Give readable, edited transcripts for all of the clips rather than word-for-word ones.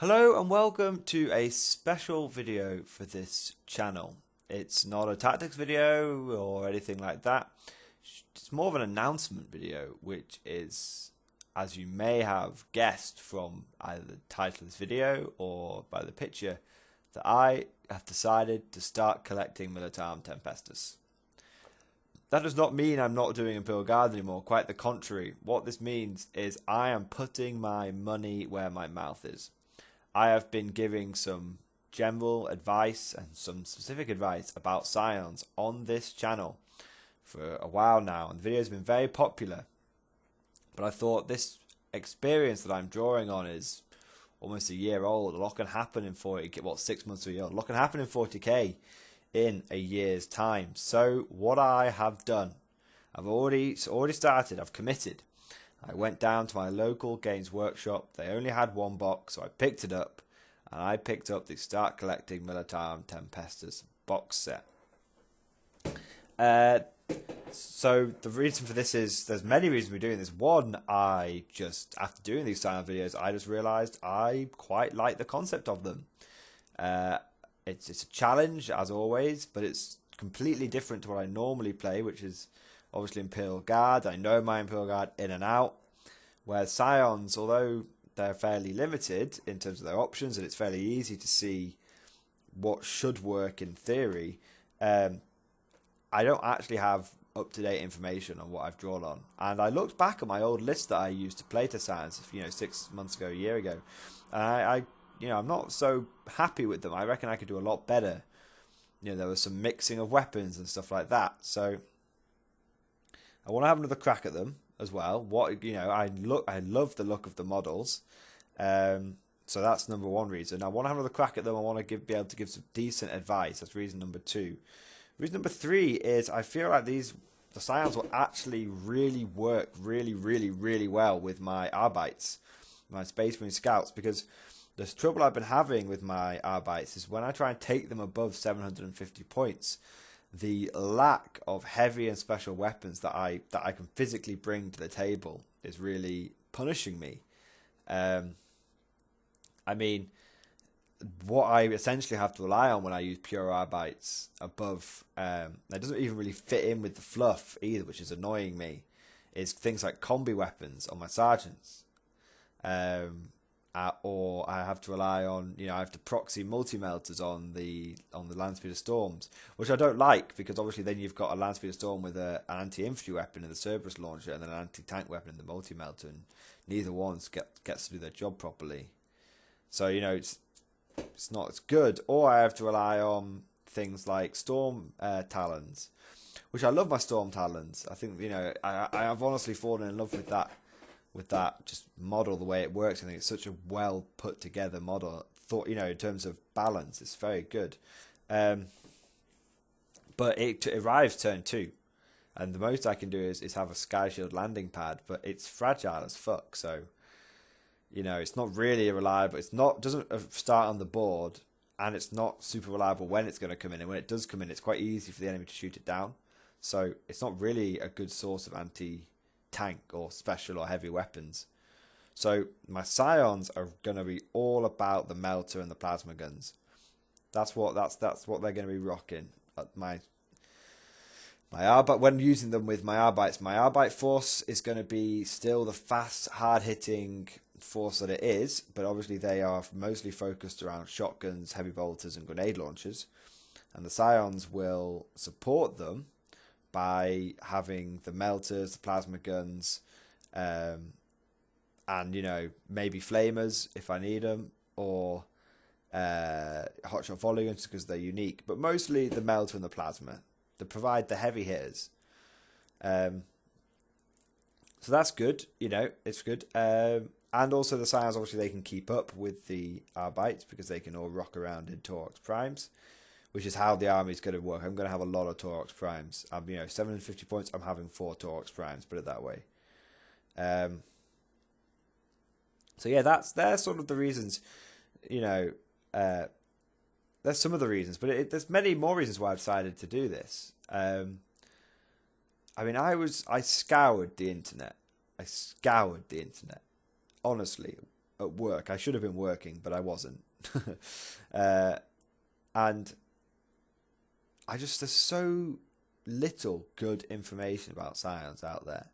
Hello and welcome to a special video for this channel. It's not a tactics video or anything like that. It's more of an announcement video, which is, as you may have guessed from either the title of this video or by the picture, that I have decided to start collecting Militarum Tempestus. That does not mean I'm not doing Imperial Guard anymore, quite the contrary. What this means is I am putting my money where my mouth is. I have been giving some general advice and some specific advice about Scions on this channel for a while now, and the video has been very popular. But I thought this experience that I'm drawing on is almost a year old. A lot can happen in 40k, well, 6 months to a year old. A lot can happen in 40k in a year's time. So what I have done, I've already started, I've committed. I went down to my local games workshop. They only had one box, so I picked it up. And I picked up the Start Collecting Militarum Tempestus box set. So the reason for this is, there's many reasons we're doing this. One, I just, after doing these style videos, I just realised I quite like the concept of them. It's a challenge, as always, but it's completely different to what I normally play, which is obviously Imperial Guard. I know my Imperial Guard in and out. Whereas Scions, although they're fairly limited in terms of their options, and it's fairly easy to see what should work in theory, I don't actually have up-to-date information on what I've drawn on. And I looked back at my old list that I used to play to Scions, 6 months ago, a year ago, and I'm not so happy with them. I reckon I could do a lot better. There was some mixing of weapons and stuff like that. So I want to have another crack at them as well. I love the look of the models. So that's number one reason. I want to have another crack at them. I want to be able to give some decent advice. That's reason number two. Reason number three is I feel like the Scions will actually really work really well with my Arbites, my Space Marine Scouts, because the trouble I've been having with my Arbites is when I try and take them above 750 points, the lack of heavy and special weapons that I can physically bring to the table is really punishing me. What I essentially have to rely on when I use pure Arbites above, that doesn't even really fit in with the fluff either, which is annoying me, is things like combi weapons on my sergeants. Or I have to rely on, I have to proxy multi-melters on the Landspeeder Storms, which I don't like, because obviously then you've got a Landspeeder Storm with an anti-infantry weapon in the Cerberus launcher and then an anti-tank weapon in the multi-melter, and neither one gets to do their job properly. So, it's not as good. Or I have to rely on things like Storm Talons, which I love my Storm Talons. I think, I have honestly fallen in love with that just model, the way it works. I think it's such a well put together model. In terms of balance, it's very good. But it arrives turn 2, and the most I can do is have a Sky Shield landing pad, but it's fragile as fuck. So, it's not really reliable. Doesn't start on the board, and it's not super reliable when it's going to come in. And when it does come in, it's quite easy for the enemy to shoot it down. So it's not really a good source of anti-tank or special or heavy weapons. So my Scions are going to be all about the melter and the plasma guns. That's what they're going to be rocking. But when using them with my Arbites, my Arbite force is going to be still the fast, hard-hitting force that it is, but obviously they are mostly focused around shotguns, heavy bolters, and grenade launchers. And the Scions will support them by having the melters, the plasma guns, and maybe flamers if I need them, or hotshot volley guns because they're unique. But mostly the melter and the plasma to provide the heavy hitters. So that's good. It's good. And also the Scions, obviously, they can keep up with the Arbites because they can all rock around in Taurox Primes, which is how the army is going to work. I'm going to have a lot of Taurox Primes. 750 points, I'm having 4 Taurox Primes, put it that way. So yeah, they're sort of the reasons, there's some of the reasons, but there's many more reasons why I've decided to do this. I scoured the internet. Honestly, at work. I should have been working, but I wasn't. And there's so little good information about Scions out there.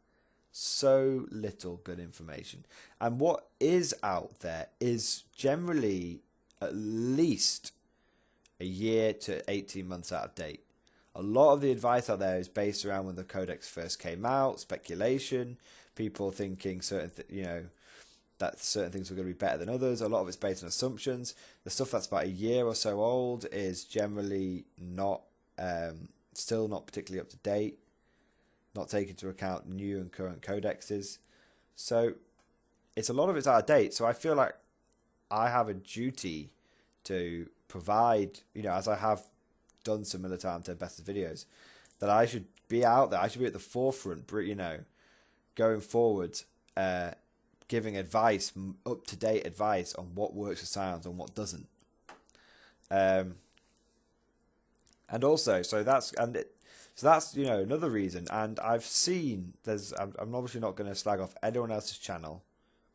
So little good information. And what is out there is generally at least a year to 18 months out of date. A lot of the advice out there is based around when the codex first came out, speculation, people thinking that certain things were going to be better than others. A lot of it's based on assumptions. The stuff that's about a year or so old is generally not, still not particularly up to date, not taking into account new and current codexes. So a lot of it's out of date. So I feel like I have a duty to provide, as I have done some of the time to Best videos, that I should be out there. I should be at the forefront, going forward, giving advice, up-to-date advice on what works for Scions and what doesn't. And also, so that's another reason. And I've seen I'm obviously not going to slag off anyone else's channel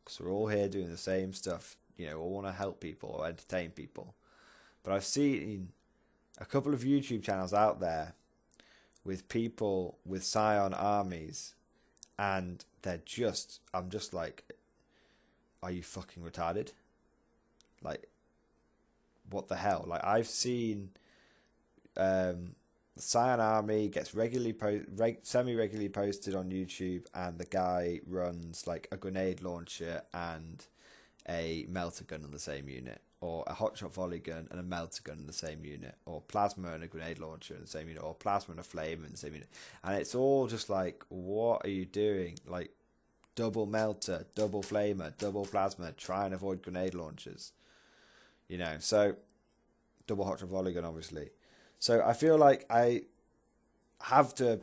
because we're all here doing the same stuff. All want to help people or entertain people. But I've seen a couple of YouTube channels out there with people with Scion armies, and I'm just like, are you fucking retarded? Like, what the hell? Like, I've seen the Scion army gets semi-regularly posted on YouTube, and the guy runs like a grenade launcher and a melter gun in the same unit, or a hotshot volley gun and a melter gun in the same unit, or plasma and a grenade launcher in the same unit, or plasma and a flame in the same unit. And it's all just like, what are you doing? Like, double melter, double flamer, double plasma, try and avoid grenade launchers. So double hotshot volley gun, obviously. So I feel like I have to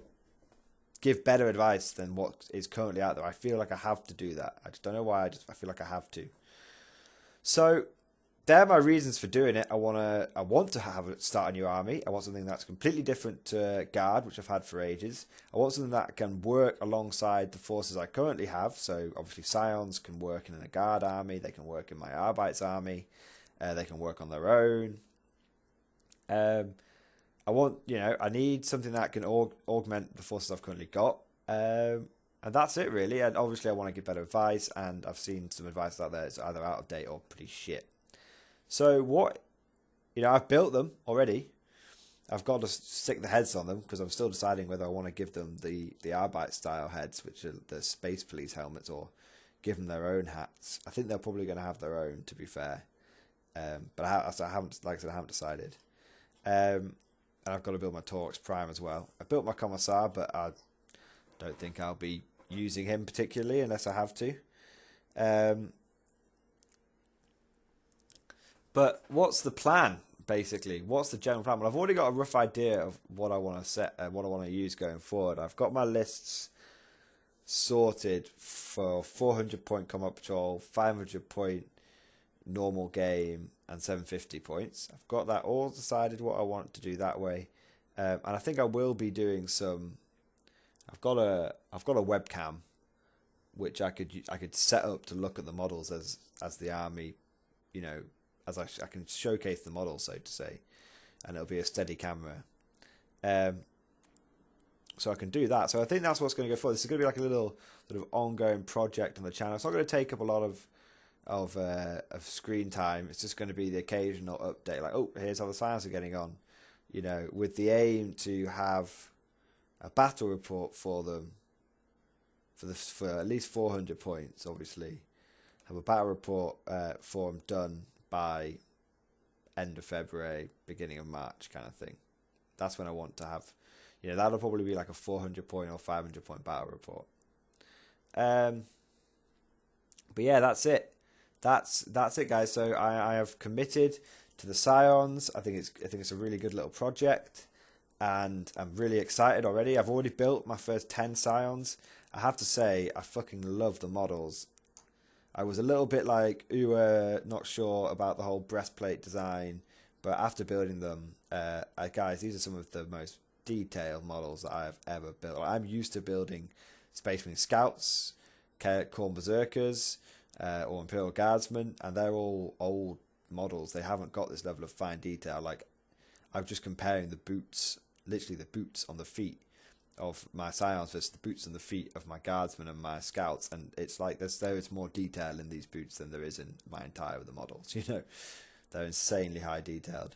give better advice than what is currently out there. I feel like I have to do that. I just don't know why. I feel like I have to. So they're my reasons for doing it. I want to start a new army. I want something that's completely different to Guard, which I've had for ages. I want something that can work alongside the forces I currently have. So obviously Scions can work in a Guard army. They can work in my Arbeits army. They can work on their own. I need something that can augment the forces I've currently got. And that's it, really. And obviously I want to give better advice, and I've seen some advice out there that's either out of date or pretty shit. So I've built them already. I've got to stick the heads on them because I'm still deciding whether I want to give them the Arbite style heads, which are the Space Police helmets, or give them their own hats. I think they're probably going to have their own, to be fair. But I haven't decided. And I've got to build my Torx Prime as well. I built my Commissar, but I don't think I'll be using him particularly unless I have to. But what's the plan, basically? What's the general plan? Well, I've already got a rough idea of what I want to set, what I want to use going forward. I've got my lists sorted for 400 point combat patrol, 500 point normal game, and 750 points. I've got that all decided what I want to do that way, and I think I will be doing some. I've got a webcam, which I could set up to look at the models as the army, as I can showcase the models, so to say, and it'll be a steady camera. So I can do that. So I think that's what's going to go forward. This is going to be like a little sort of ongoing project on the channel. It's not going to take up a lot of screen time. It's just going to be the occasional update, like, oh, here's how the Scions are getting on, with the aim to have a battle report for them for at least 400 points. Obviously, have a battle report for them done by end of February, beginning of March, kind of thing. That's when I want to have. That'll probably be like a 400 point or 500 point battle report. But yeah, that's it. That's it, guys. So I have committed to the Scions. I think it's a really good little project, and I'm really excited already. I've already built my first 10 Scions. I have to say, I fucking love the models. I was a little bit like, not sure about the whole breastplate design, but after building them, guys, these are some of the most detailed models that I have ever built. I'm used to building Space Marine Scouts, Khorne Berserkers, or Imperial Guardsmen, and they're all old models. They haven't got this level of fine detail. Like, I'm just comparing the boots, literally the boots on the feet of my Scions versus the boots on the feet of my Guardsmen and my Scouts, and it's like there is more detail in these boots than there is in my entire other models. You know, they're insanely high detailed.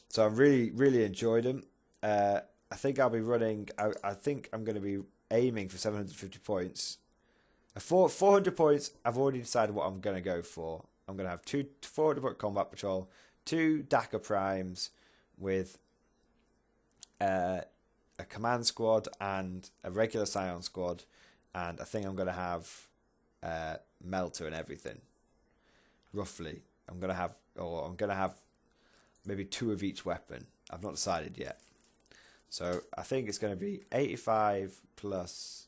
So I really enjoyed them. I think I'll be running. I think I'm going to be aiming for 750 points. 400 points. I've already decided what I'm going to go for. I'm going to have 400 point combat patrol, 2 Dakar primes with a command squad and a regular Scion squad, and I think I'm going to have Melter and everything. Roughly, I'm going to have maybe 2 of each weapon. I've not decided yet. So I think it's going to be 85 plus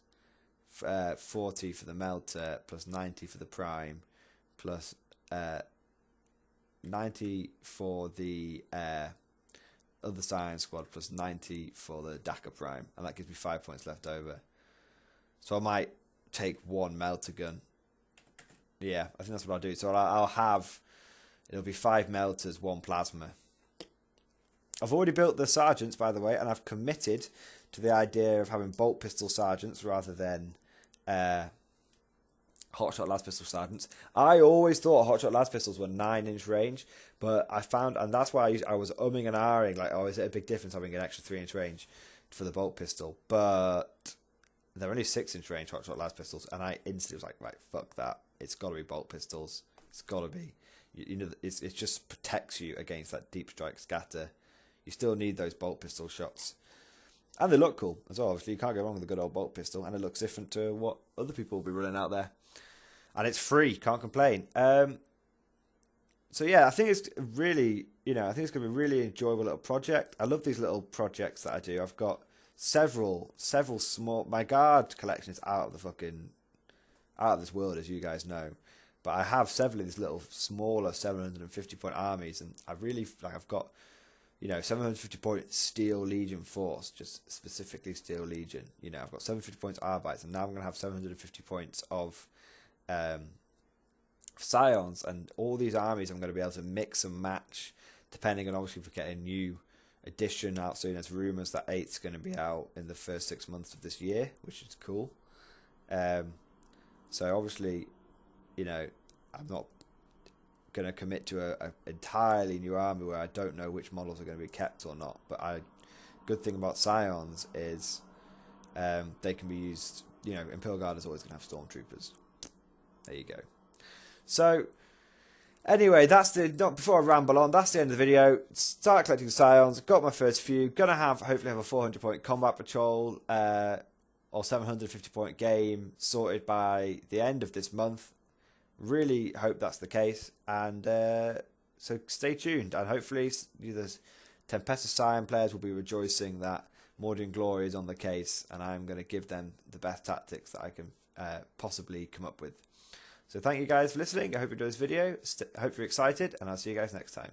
40 for the Melter, plus 90 for the Prime, plus 90 for the other Scion squad, plus 90 for the Dakar Prime, and that gives me 5 points left over. So I might take 1 Melter gun. Yeah, I think that's what I'll do. So I'll have, it'll be 5 Melters, 1 Plasma. I've already built the sergeants, by the way, and I've committed to the idea of having bolt pistol sergeants rather than hotshot las pistol sergeants. I always thought hotshot las pistols were 9-inch range, but I found, and that's why I was umming and ahhing, like, oh, is it a big difference having an extra 3-inch range for the bolt pistol? But they're only 6-inch range hotshot las pistols, and I instantly was like, right, fuck that. It's got to be bolt pistols. It's got to be. You know, it just protects you against that deep strike scatter. You still need those bolt pistol shots. And they look cool as well. Obviously, you can't go wrong with a good old bolt pistol, and it looks different to what other people will be running out there. And it's free, can't complain. So yeah, I think it's really, I think it's going to be a really enjoyable little project. I love these little projects that I do. I've got several small. My guard collection is out of this world, as you guys know. But I have several of these little smaller 750 point armies, and I've got 750 point Steel Legion Force, just specifically Steel Legion. I've got 750 points Arbites, and now I'm going to have 750 points of Scions, and all these armies I'm going to be able to mix and match, depending on, obviously, if we get a new edition out soon. There's rumours that 8's going to be out in the first 6 months of this year, which is cool. So obviously, I'm not going to commit to an entirely new army where I don't know which models are going to be kept or not. But good thing about Scions is they can be used. Imperial Guard is always going to have stormtroopers. There you go. So anyway, before I ramble on, that's the end of the video. Start collecting Scions. Got my first few. Gonna hopefully have a 400 point combat patrol or 750 point game sorted by the end of this month. Really hope that's the case, and so stay tuned, and hopefully the Tempesta Scion players will be rejoicing that Mordian Glory is on the case, and I'm going to give them the best tactics that I can possibly come up with. So thank you guys for listening. I hope you enjoyed this video. Hope you're excited, and I'll see you guys next time.